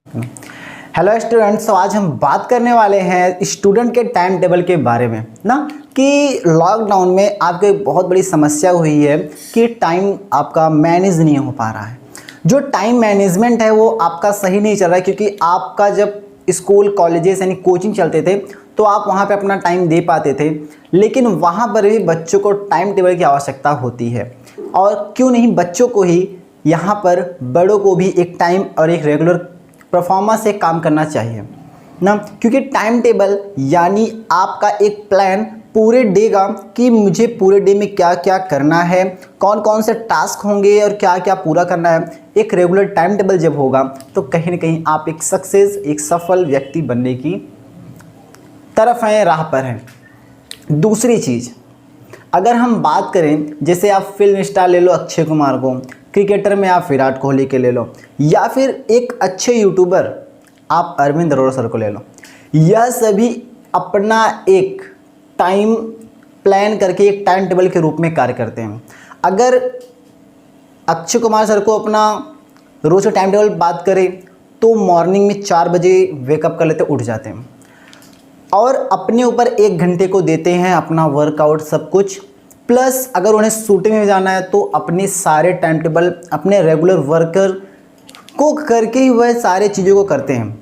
Hello students, तो आज हम बात करने वाले हैं स्टूडेंट के टाइम टेबल के बारे में ना कि लॉकडाउन में आपको एक बहुत बड़ी समस्या हुई है कि टाइम आपका मैनेज नहीं हो पा रहा है। जो टाइम मैनेजमेंट है वो आपका सही नहीं चल रहा है, क्योंकि आपका जब स्कूल कॉलेजेस यानी कोचिंग चलते थे तो आप वहाँ पे अपना टाइम दे पाते थे, लेकिन वहाँ पर भी बच्चों को टाइम टेबल की आवश्यकता होती है। और क्यों नहीं बच्चों को ही, यहाँ पर बड़ों को भी एक टाइम और एक रेगुलर परफॉर्मेंस से काम करना चाहिए ना, क्योंकि टाइम टेबल यानी आपका एक प्लान पूरे डे का कि मुझे पूरे डे में क्या क्या करना है, कौन कौन से टास्क होंगे और क्या क्या पूरा करना है। एक रेगुलर टाइम टेबल जब होगा तो कहीं ना कहीं आप एक सक्सेस, एक सफल व्यक्ति बनने की तरफ हैं, राह पर हैं। दूसरी चीज़, अगर हम बात करें, जैसे आप फिल्म स्टार ले लो अक्षय कुमार को, क्रिकेटर में आप विराट कोहली के ले लो, या फिर एक अच्छे यूट्यूबर आप अरविंद अरोड़ा सर को ले लो। यह सभी अपना एक टाइम प्लान करके एक टाइम टेबल के रूप में कार्य करते हैं। अगर अक्षय कुमार सर को अपना रोज़ का टाइम टेबल बात करें तो मॉर्निंग में 4 बजे वेकअप कर लेते, उठ जाते हैं और अपने ऊपर 1 घंटे को देते हैं अपना वर्कआउट सब कुछ, प्लस अगर उन्हें शूटिंग में जाना है तो अपने सारे टाइम टेबल अपने रेगुलर वर्कर को करके ही वह सारे चीज़ों को करते हैं।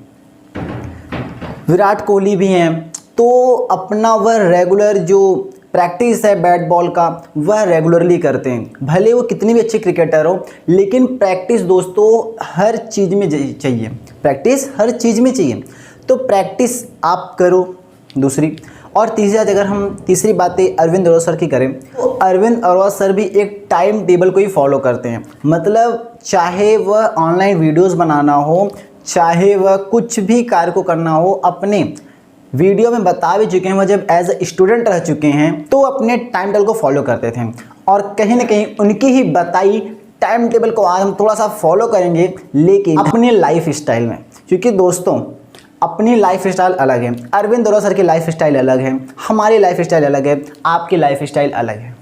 विराट कोहली भी हैं तो अपना वह रेगुलर जो प्रैक्टिस है बैट बॉल का वह रेगुलरली करते हैं। भले वो कितनी भी अच्छे क्रिकेटर हो, लेकिन प्रैक्टिस दोस्तों हर चीज़ में चाहिए, प्रैक्टिस हर चीज़ में चाहिए, तो प्रैक्टिस आप करो। दूसरी और तीसरी बात, अगर हम तीसरी बातें अरविंद अरोड़ा सर की करें तो अरविंद अरोड़ा सर भी एक टाइम टेबल को ही फॉलो करते हैं। मतलब चाहे वह ऑनलाइन वीडियोस बनाना हो, चाहे वह कुछ भी कार्य को करना हो, अपने वीडियो में बता भी चुके हैं, वह जब एज ए स्टूडेंट रह चुके हैं तो अपने टाइम टेबल को फॉलो करते थे। और कहीं ना कहीं उनकी ही बताई टाइम टेबल को आज हम थोड़ा सा फॉलो करेंगे, लेकिन अपने लाइफ स्टाइल में, क्योंकि दोस्तों अपनी लाइफ स्टाइल अलग है, अरविंद अरोड़ा सर की लाइफ स्टाइल अलग है, हमारी लाइफ स्टाइल अलग है, आपकी लाइफ स्टाइल अलग है।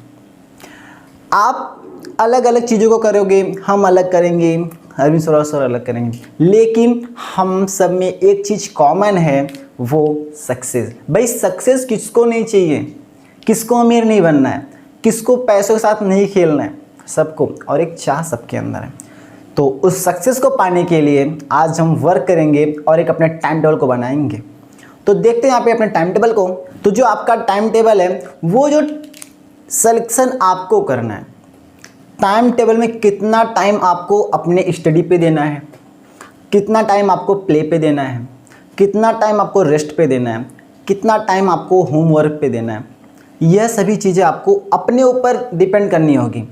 आप अलग अलग चीज़ों को करोगे, हम अलग करेंगे, अरविंद अरोड़ा सर अलग करेंगे, लेकिन हम सब में एक चीज़ कॉमन है, वो सक्सेस। भाई सक्सेस किसको नहीं चाहिए, किसको अमीर नहीं बनना है, किसको पैसों के साथ नहीं खेलना है, सबको, और एक चाह सबके अंदर है। तो उस सक्सेस को पाने के लिए आज हम वर्क करेंगे और एक अपने टाइम टेबल को बनाएंगे। तो देखते हैं यहाँ पे अपने टाइम टेबल को। तो जो आपका टाइम टेबल है वो जो सिलेक्शन आपको करना है, टाइम टेबल में कितना टाइम आपको अपने स्टडी पे देना है, कितना टाइम आपको प्ले पे देना है, कितना टाइम आपको रेस्ट पे देना है, कितना टाइम आपको होमवर्क पे देना है, यह सभी चीज़ें आपको अपने ऊपर डिपेंड करनी होगी।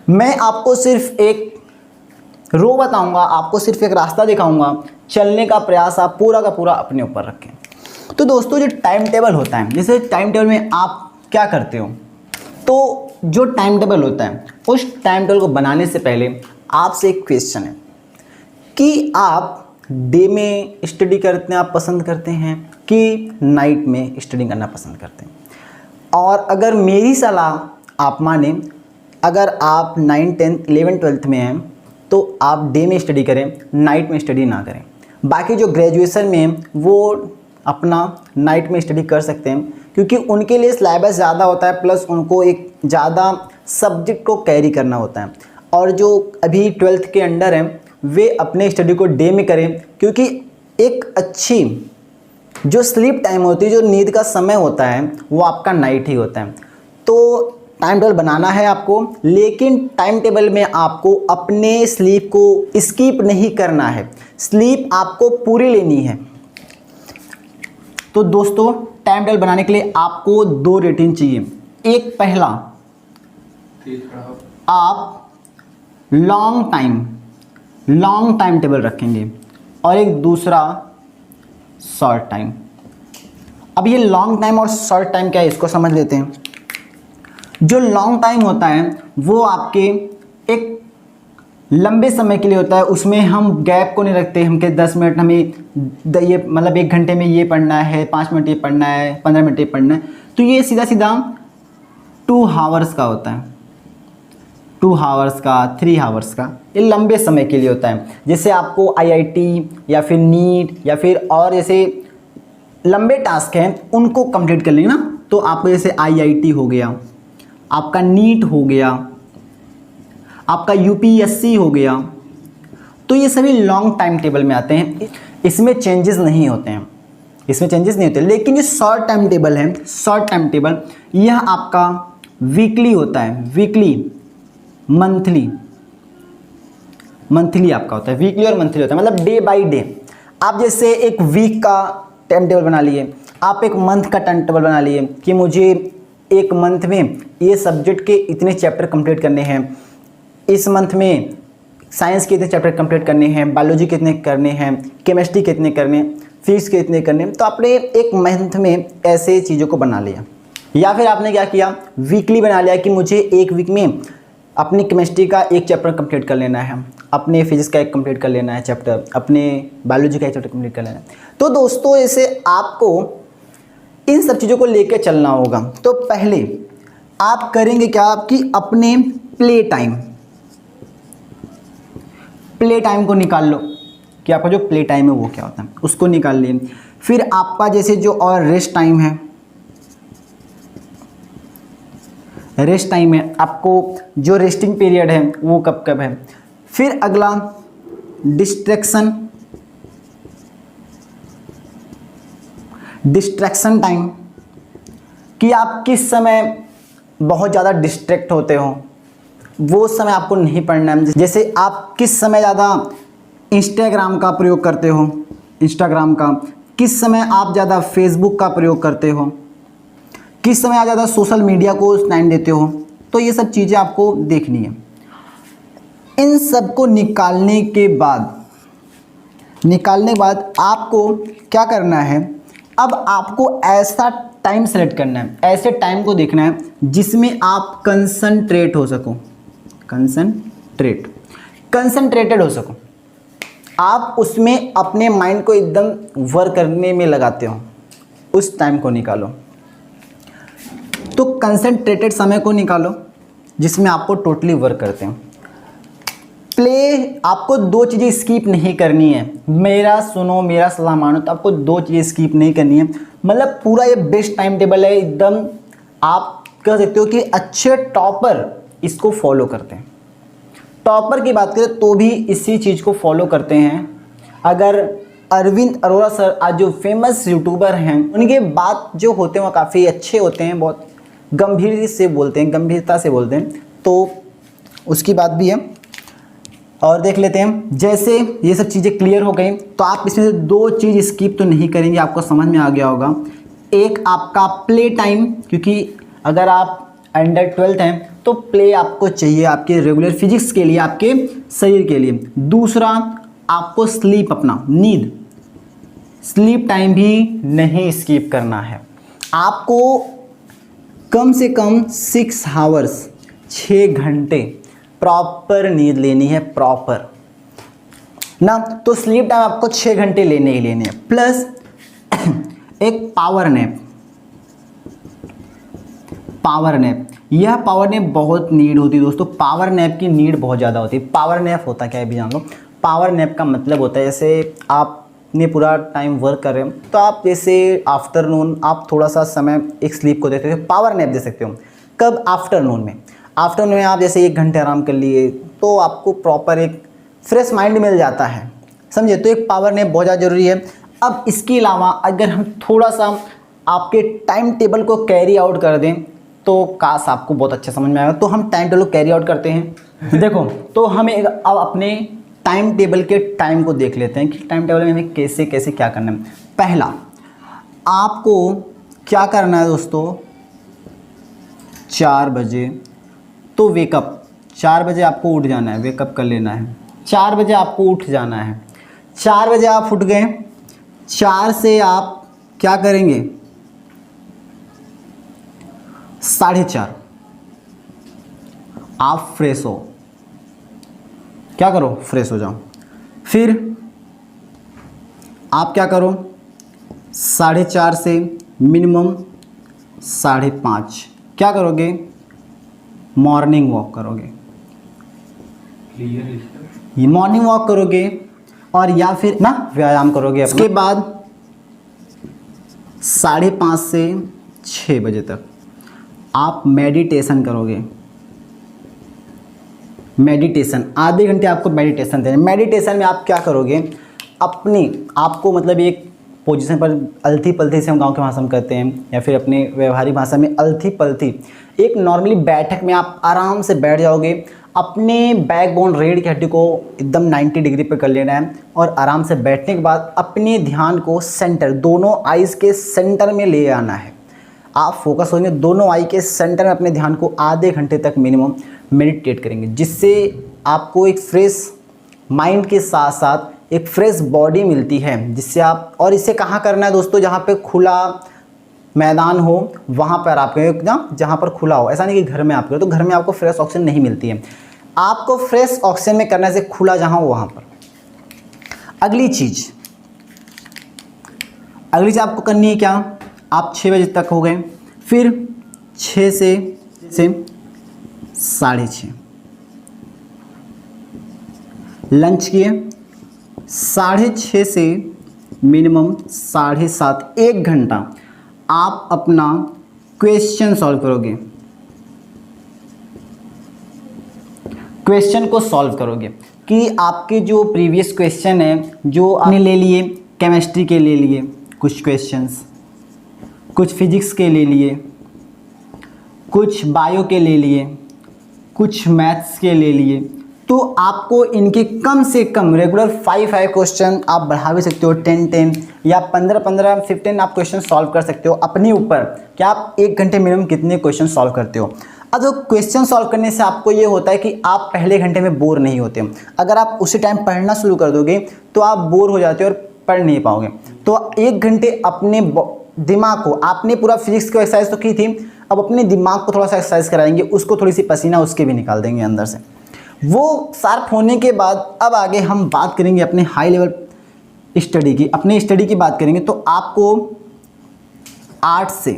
मैं आपको सिर्फ एक रो बताऊंगा, आपको सिर्फ एक रास्ता दिखाऊंगा, चलने का प्रयास आप पूरा का पूरा अपने ऊपर रखें। तो दोस्तों जो टाइम टेबल होता है, जैसे टाइम टेबल में आप क्या करते हो, तो जो टाइम टेबल होता है उस टाइम टेबल को बनाने से पहले आपसे एक क्वेश्चन है कि आप डे में स्टडी करते हैं, आप पसंद करते हैं कि नाइट में स्टडी करना पसंद करते हैं। और अगर मेरी सलाह आप माने, अगर आप 9, 10, 11, 12th में हैं तो आप डे में स्टडी करें, नाइट में स्टडी ना करें। बाकी जो ग्रेजुएशन में हैं वो अपना नाइट में स्टडी कर सकते हैं, क्योंकि उनके लिए सिलेबस ज़्यादा होता है, प्लस उनको एक ज़्यादा सब्जेक्ट को कैरी करना होता है। और जो अभी 12th के अंडर हैं वे अपने स्टडी को डे में करें, क्योंकि एक अच्छी जो स्लीप टाइम होती है, जो नींद का समय होता है, वो आपका नाइट ही होता है। तो टाइम टेबल बनाना है आपको, लेकिन टाइम टेबल में आपको अपने स्लीप को स्किप नहीं करना है, स्लीप आपको पूरी लेनी है। तो दोस्तों टाइम टेबल बनाने के लिए आपको 2 रूटीन चाहिए। एक पहला, आप लॉन्ग टाइम टेबल रखेंगे, और एक दूसरा शॉर्ट टाइम। अब ये लॉन्ग टाइम और शॉर्ट टाइम क्या है इसको समझ लेते हैं। जो लॉन्ग टाइम होता है वो आपके एक लंबे समय के लिए होता है, उसमें हम गैप को नहीं रखते, हम के 10 मिनट हमें ये मतलब 1 घंटे में ये पढ़ना है, 5 मिनट ये पढ़ना है, 15 मिनट ये पढ़ना है, तो ये सीधा 2 आवर्स का होता है। 2 आवर्स का, 3 आवर्स का, ये लंबे समय के लिए होता है। जैसे आपको आईआईटी या फिर नीट या फिर और जैसे लंबे टास्क हैं उनको कंप्लीट कर लेंगे ना, तो आपको जैसे आईआईटी हो गया, आपका नीट हो गया, आपका यूपीएससी हो गया, तो ये सभी लॉन्ग टाइम टेबल में आते हैं। इसमें चेंजेस नहीं होते हैं, इसमें चेंजेस नहीं होते। लेकिन ये शॉर्ट टाइम टेबल है, शॉर्ट टाइम टेबल यह आपका वीकली होता है, वीकली, मंथली आपका होता है, वीकली और मंथली होता है, मतलब डे बाय डे। आप जैसे एक वीक का टाइम टेबल बना लिए, आप एक मंथ का टाइम टेबल बना लिए कि मुझे एक मंथ में ये सब्जेक्ट के इतने चैप्टर कंप्लीट करने हैं, इस मंथ में साइंस के इतने चैप्टर कंप्लीट करने हैं, बायोलॉजी के इतने करने हैं, केमिस्ट्री के इतने करने, फिजिक्स के इतने करने। तो आपने एक मंथ में ऐसे चीज़ों को बना लिया। या फिर आपने क्या किया, वीकली बना लिया कि मुझे एक वीक में अपनी केमिस्ट्री का एक चैप्टर कंप्लीट कर लेना है, अपने फिजिक्स का एक कंप्लीट कर लेना है चैप्टर, अपने बायोलॉजी का एक चैप्टर कंप्लीट कर लेना है। तो दोस्तों ऐसे आपको इन सब चीज़ों को लेकर चलना होगा। तो पहले आप करेंगे क्या, आपकी अपने प्ले टाइम को निकाल लो कि आपका जो प्ले टाइम है वो क्या होता है, उसको निकाल लिए। फिर आपका जैसे जो और रेस्ट टाइम है, रेस्ट टाइम है, आपको जो रेस्टिंग पीरियड है वो कब कब है। फिर अगला डिस्ट्रैक्शन टाइम, कि आप किस समय बहुत ज़्यादा डिस्ट्रैक्ट होते हो, वो समय आपको नहीं पढ़ना है। जैसे आप किस समय ज़्यादा इंस्टाग्राम का प्रयोग करते हो, इंस्टाग्राम का, किस समय आप ज़्यादा फेसबुक का प्रयोग करते हो, किस समय आप ज़्यादा सोशल मीडिया को टाइम देते हो, तो ये सब चीज़ें आपको देखनी है। इन सब को निकालने के बाद आपको क्या करना है, अब आपको ऐसा टाइम सेलेक्ट करना है, ऐसे टाइम को देखना है जिसमें आप कंसंट्रेटेड हो सको, आप उसमें अपने माइंड को एकदम वर्क करने में लगाते हो, उस टाइम को निकालो। तो कंसंट्रेटेड समय को निकालो जिसमें आपको टोटली वर्क करते हो। आपको 2 चीज़ें स्किप नहीं करनी है, मेरा सुनो, मेरा सलाह मानो, तो आपको 2 चीज़ें स्किप नहीं करनी है। मतलब पूरा ये बेस्ट टाइम टेबल है एकदम, आप कह सकते हो कि अच्छे टॉपर इसको फॉलो करते हैं। टॉपर की बात करें तो भी इसी चीज़ को फॉलो करते हैं। अगर अरविंद अरोड़ा सर आज जो फेमस यूट्यूबर हैं, उनके बात जो होते हैं वो काफ़ी अच्छे होते हैं, बहुत गंभीरता से बोलते हैं, तो उसकी बात भी है। और देख लेते हैं, जैसे ये सब चीज़ें क्लियर हो गई तो आप इसमें से 2 चीज़ स्किप तो नहीं करेंगे, आपको समझ में आ गया होगा। एक आपका प्ले टाइम, क्योंकि अगर आप अंडर 12th हैं तो प्ले आपको चाहिए आपके रेगुलर फिजिक्स के लिए, आपके शरीर के लिए। दूसरा आपको स्लीप, अपना नींद, स्लीप टाइम भी नहीं स्किप करना है। आपको कम से कम 6 आवर्स, 6 घंटे प्रॉपर नींद लेनी है, प्रॉपर ना। तो स्लीप टाइम आपको 6 घंटे लेने ही लेने हैं, प्लस एक पावर नैप। यह पावर नैप बहुत नीड होती है दोस्तों, पावर नैप की नीड बहुत ज़्यादा होती है। पावर नैप होता क्या है भी जान लो। पावर नैप का मतलब होता है जैसे आपने पूरा टाइम वर्क कर रहे हो, तो आप जैसे आफ्टरनून आप थोड़ा सा समय एक स्लीप को देते हो, पावर नैप दे सकते हो। कब? आफ्टरनून में आप जैसे 1 घंटे आराम कर लिए तो आपको प्रॉपर एक फ्रेश माइंड मिल जाता है, समझे। तो एक पावर नैप बहुत ज़्यादा ज़रूरी है। अब इसके अलावा अगर हम थोड़ा सा आपके टाइम टेबल को कैरी आउट कर दें तो काश आपको बहुत अच्छा समझ में आएगा। तो हम टाइम टेबल को कैरी आउट करते हैं। देखो, तो हमें अब अपने टाइम टेबल के टाइम को देख लेते हैं कि टाइम टेबल में हमें कैसे कैसे क्या करना है। पहला, आपको क्या करना है दोस्तों, 4 बजे तो वेकअप, 4 बजे आपको उठ जाना है, वेकअप कर लेना है। 4 बजे आपको उठ जाना है। 4 बजे आप उठ गए, 4 से आप क्या करेंगे, 4:30 आप फ्रेश हो, क्या करो, फ्रेश हो जाओ। फिर आप क्या करो, 4:30 से मिनिमम 5:30 क्या करोगे, मॉर्निंग वॉक करोगे। ये मॉर्निंग वॉक करोगे और या फिर ना व्यायाम करोगे। उसके बाद 5:30 से 6 बजे तक आप मेडिटेशन करोगे। मेडिटेशन आधे घंटे आपको मेडिटेशन देना। मेडिटेशन में आप क्या करोगे, अपनी आपको मतलब एक पोजीशन पर अलथी पलथी से हम गांव की भाषा में कहते हैं या फिर अपनी व्यवहारिक भाषा में अलथी पलथी, एक नॉर्मली बैठक में आप आराम से बैठ जाओगे। अपने बैकबोन रीढ़ की हड्डी को एकदम 90 डिग्री पर कर लेना है और आराम से बैठने के बाद अपने ध्यान को सेंटर, दोनों आईज़ के सेंटर में ले आना है। आप फोकस होंगे दोनों आई के सेंटर में, अपने ध्यान को आधे घंटे तक मिनिमम मेडिटेट करेंगे, जिससे आपको एक फ्रेश माइंड के साथ साथ एक फ्रेश बॉडी मिलती है, जिससे आप, और इसे कहाँ करना है दोस्तों, जहाँ पे खुला मैदान हो वहाँ पर आप करें, जहाँ पर खुला हो। ऐसा नहीं कि घर में आप करें, तो घर में आपको फ्रेश ऑक्सीजन नहीं मिलती है। आपको फ्रेश ऑक्सीजन में करने से खुला जहाँ हो वहाँ पर। अगली चीज़ आपको करनी है क्या, आप 6 बजे तक हो गए, फिर 6 से 6:30 लंच किए, 6:30 से मिनिमम 7:30 1 घंटा आप अपना क्वेश्चन सॉल्व करोगे। क्वेश्चन को सॉल्व करोगे कि आपके जो प्रीवियस क्वेश्चन है जो आपने ले लिए, केमिस्ट्री के ले लिए कुछ क्वेश्चंस, कुछ फिजिक्स के ले लिए, कुछ बायो के ले लिए, कुछ मैथ्स के ले लिए, तो आपको इनके कम से कम रेगुलर 5 क्वेश्चन आप बढ़ा भी सकते हो, 10 या 15 15 आप क्वेश्चन सॉल्व कर सकते हो अपने ऊपर कि आप 1 घंटे मिनिमम कितने क्वेश्चन सॉल्व करते हो। अब जो क्वेश्चन सॉल्व करने से आपको ये होता है कि आप पहले घंटे में बोर नहीं होते। अगर आप उसी टाइम पढ़ना शुरू कर दोगे तो आप बोर हो जाते हो और पढ़ नहीं पाओगे। तो 1 घंटे अपने दिमाग को, आपने पूरा फिजिक्स की एक्सरसाइज तो की थी, अब अपने दिमाग को थोड़ा सा एक्सरसाइज कराएंगे, उसको थोड़ी सी पसीना उसके भी निकाल देंगे अंदर से। वो शार्प होने के बाद अब आगे हम बात करेंगे अपने हाई लेवल स्टडी की। अपने स्टडी की बात करेंगे तो आपको 8 से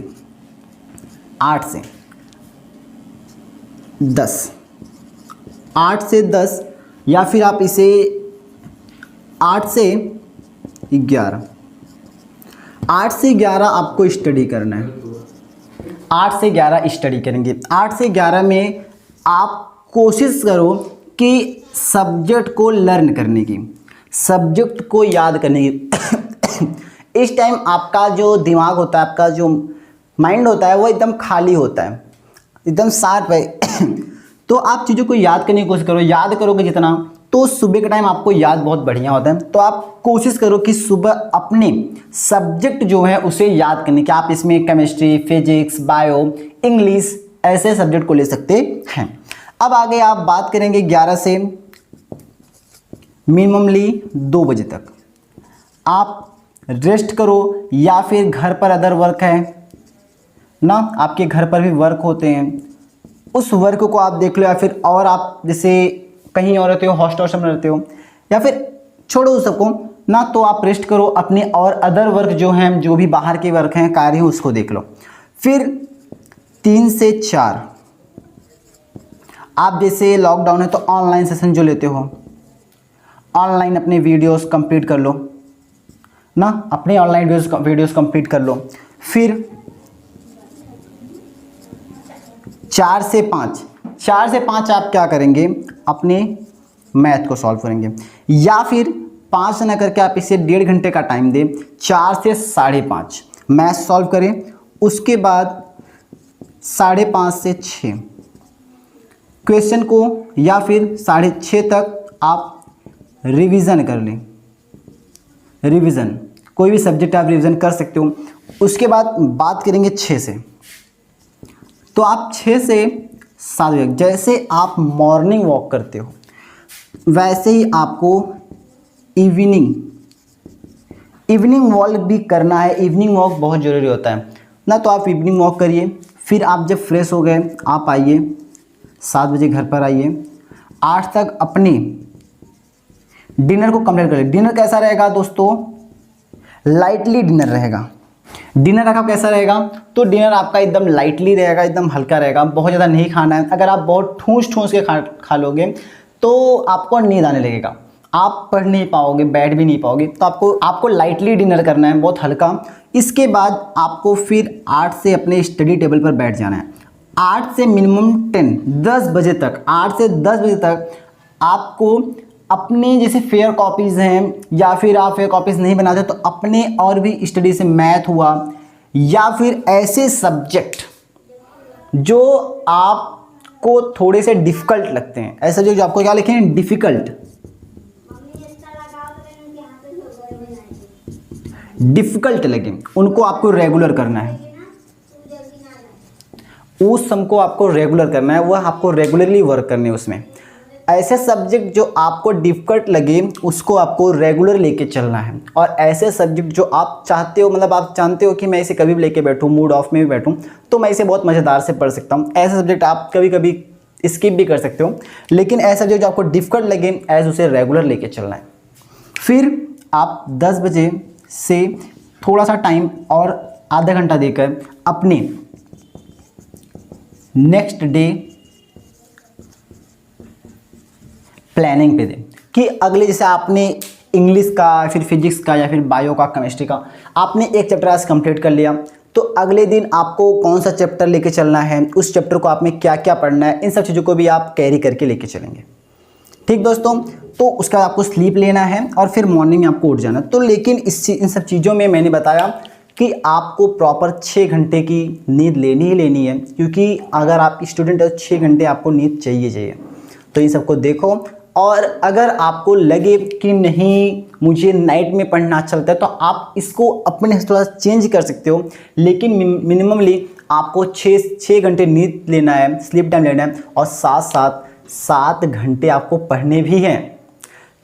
10 या फिर आप इसे 8 से 11 आपको स्टडी करना है। 8 से 11 स्टडी करेंगे। 8 से 11 में आप कोशिश करो कि सब्जेक्ट को लर्न करने की, सब्जेक्ट को याद करने की। इस टाइम आपका जो दिमाग होता है, आपका जो माइंड होता है वो एकदम खाली होता है, एकदम शार्प है। तो आप चीज़ों को याद करने की कोशिश करो। याद करोगे जितना तो सुबह का टाइम आपको याद बहुत बढ़िया होता है। तो आप कोशिश करो कि सुबह अपने सब्जेक्ट जो है उसे याद करने की। आप इसमें केमिस्ट्री, फिजिक्स, बायो, इंग्लिश ऐसे सब्जेक्ट को ले सकते हैं। अब आगे आप बात करेंगे 11 से मिनिममली 2 बजे तक आप रेस्ट करो, या फिर घर पर अदर वर्क है ना, आपके घर पर भी वर्क होते हैं, उस वर्क को आप देख लो, या फिर और आप जैसे कहीं और रहते हो, हॉस्टल में रहते हो, या फिर छोड़ो उस सबको ना, तो आप रेस्ट करो अपने, और अदर वर्क जो हैं, जो भी बाहर के वर्क हैं, कार्य हैं, उसको देख लो। फिर 3 से 4 आप जैसे लॉकडाउन है तो ऑनलाइन सेशन जो लेते हो, ऑनलाइन अपने वीडियोस कंप्लीट कर लो ना, अपने ऑनलाइन वीडियोस कंप्लीट कर लो। फिर 4 से 5 आप क्या करेंगे, अपने मैथ को सॉल्व करेंगे, या फिर 5 से ना करके आप इसे 1.5 घंटे का टाइम दें, 4 से 5:30 मैथ सॉल्व करें। उसके बाद 5:30 से 6 क्वेश्चन को, या फिर 6:30 तक आप रिवीजन कर लें। रिवीजन कोई भी सब्जेक्ट आप रिवीजन कर सकते हो। उसके बाद बात करेंगे 6 से, तो आप 6 से 7 बजे, जैसे आप मॉर्निंग वॉक करते हो वैसे ही आपको इवनिंग वॉक भी करना है। इवनिंग वॉक बहुत ज़रूरी होता है ना, तो आप इवनिंग वॉक करिए। फिर आप जब फ्रेश हो गए आप आइए, 7 बजे घर पर आइए, 8 तक अपने डिनर को कंप्लीट करिए। डिनर कैसा रहेगा दोस्तों, लाइटली डिनर रहेगा। डिनर आपका कैसा रहेगा, तो डिनर आपका एकदम लाइटली रहेगा, एकदम हल्का रहेगा, बहुत ज़्यादा नहीं खाना है। अगर आप बहुत ठूस के खा लोगे तो आपको नींद आने लगेगा, आप पढ़ नहीं पाओगे, बैठ भी नहीं पाओगे। तो आपको लाइटली डिनर करना है, बहुत हल्का। इसके बाद आपको फिर 8 से अपने स्टडी टेबल पर बैठ जाना है। 8 से मिनिमम 10 बजे तक, 8 से 10 बजे तक आपको अपने जैसे फेयर कॉपीज़ हैं, या फिर आप फेयर कॉपीज़ नहीं बनाते तो अपने और भी स्टडी से मैथ हुआ, या फिर ऐसे सब्जेक्ट जो आपको थोड़े से डिफ़िकल्ट लगते हैं, ऐसे सब्जेक्ट जो आपको क्या लिखे हैं, डिफ़िकल्ट लगे, उनको आपको रेगुलर करना है। उस सम को आपको रेगुलर करना है, वह आपको रेगुलरली वर्क करने है उसमें। ऐसे सब्जेक्ट जो आपको डिफ़िकल्ट लगे उसको आपको रेगुलर लेके चलना है। और ऐसे सब्जेक्ट जो आप चाहते हो, मतलब आप जानते हो कि मैं इसे कभी भी लेके बैठूं, मूड ऑफ में भी बैठूं तो मैं इसे बहुत मज़ेदार से पढ़ सकता हूं, ऐसे सब्जेक्ट आप कभी कभी स्किप भी कर सकते हो। लेकिन ऐसे सब्जेक्ट जो आपको डिफ़िकल्ट लगे ऐसे उसे रेगुलर लेके चलना है। फिर आप 10 बजे से थोड़ा सा टाइम और आधा घंटा देकर अपने नेक्स्ट डे प्लानिंग पे दें कि अगले, जैसे आपने इंग्लिश का, फिर फिजिक्स का, या फिर बायो का, केमिस्ट्री का, आपने एक चैप्टर आज कंप्लीट कर लिया, तो अगले दिन आपको कौन सा चैप्टर लेके चलना है, उस चैप्टर को आप में क्या क्या पढ़ना है, इन सब चीज़ों को भी आप कैरी करके लेके चलेंगे। ठीक दोस्तों, तो उसका आपको स्लीप लेना है और फिर मॉर्निंग में आपको उठ जाना। तो लेकिन इन सब चीज़ों में मैंने बताया कि आपको प्रॉपर 6 घंटे की नींद लेनी ही लेनी है, क्योंकि अगर आप स्टूडेंट हो 6 घंटे आपको नींद चाहिए। तो इन सबको देखो। और अगर आपको लगे कि नहीं मुझे नाइट में पढ़ना अच्छा लगता है तो आप इसको अपने से थोड़ा चेंज कर सकते हो, लेकिन मिनिममली आपको 6 घंटे नींद लेना है, स्लीप टाइम लेना है, और साथ साथ 7 घंटे आपको पढ़ने भी हैं,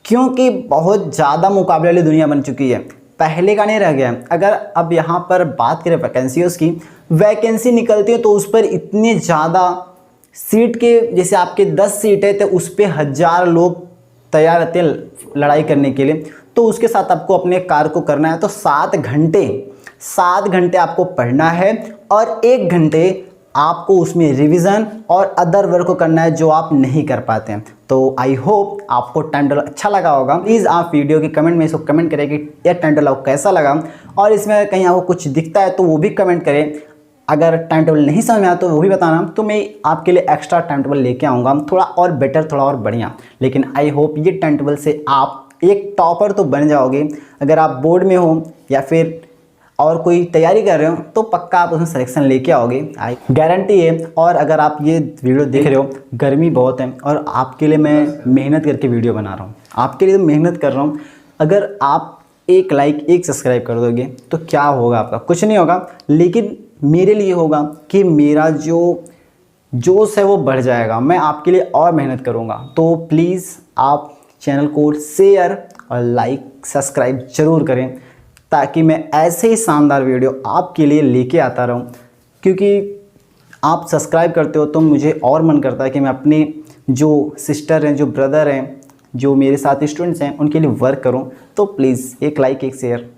क्योंकि बहुत ज़्यादा मुकाबले वाली दुनिया बन चुकी है, पहले का नहीं रह गया। अगर अब यहाँ पर बात करें वैकेंसीज़ की, वैकेंसी निकलती है तो उस पर इतने ज़्यादा सीट के, जैसे आपके 10 सीट है तो उस पर 1000 लोग तैयार रहते हैं लड़ाई करने के लिए। तो उसके साथ आपको अपने कार्य को करना है। तो 7 घंटे आपको पढ़ना है और 1 घंटे आपको उसमें रिवीजन और अदर वर्क को करना है जो आप नहीं कर पाते हैं। तो आई होप आपको टाइम टेबल अच्छा लगा होगा। प्लीज़ आप वीडियो के कमेंट में इसको कमेंट करें कि यह टाइम टेबल आपको कैसा लगा, और इसमें कहीं आपको कुछ दिखता है तो वो भी कमेंट करें। अगर टाइम टेबल नहीं समझ में आया तो वो भी बताना, तो मैं आपके लिए एक्स्ट्रा टाइम टेबल लेके आऊँगा, थोड़ा और बेटर, थोड़ा और बढ़िया। लेकिन आई होप ये टाइम टेबल से आप एक टॉपर तो बन जाओगे। अगर आप बोर्ड में हो या फिर और कोई तैयारी कर रहे हो तो पक्का आप उसमें सिलेक्शन लेके आओगे, आई गारंटी है। और अगर आप ये वीडियो देख रहे हो, गर्मी बहुत है और आपके लिए मैं मेहनत करके वीडियो बना रहा हूँ, आपके लिए तो मेहनत कर रहा हूँ। अगर आप एक लाइक, एक सब्सक्राइब कर दोगे तो क्या होगा, आपका कुछ नहीं होगा, लेकिन मेरे लिए होगा कि मेरा जो जोश है वो बढ़ जाएगा, मैं आपके लिए और मेहनत करूँगा। तो प्लीज़ आप चैनल को शेयर और लाइक, सब्सक्राइब ज़रूर करें, ताकि मैं ऐसे ही शानदार वीडियो आपके लिए लेके आता रहूं। क्योंकि आप सब्सक्राइब करते हो तो मुझे और मन करता है कि मैं अपने जो सिस्टर हैं, जो ब्रदर हैं, जो मेरे साथ स्टूडेंट्स हैं, उनके लिए वर्क करूं। तो प्लीज़ एक लाइक, एक शेयर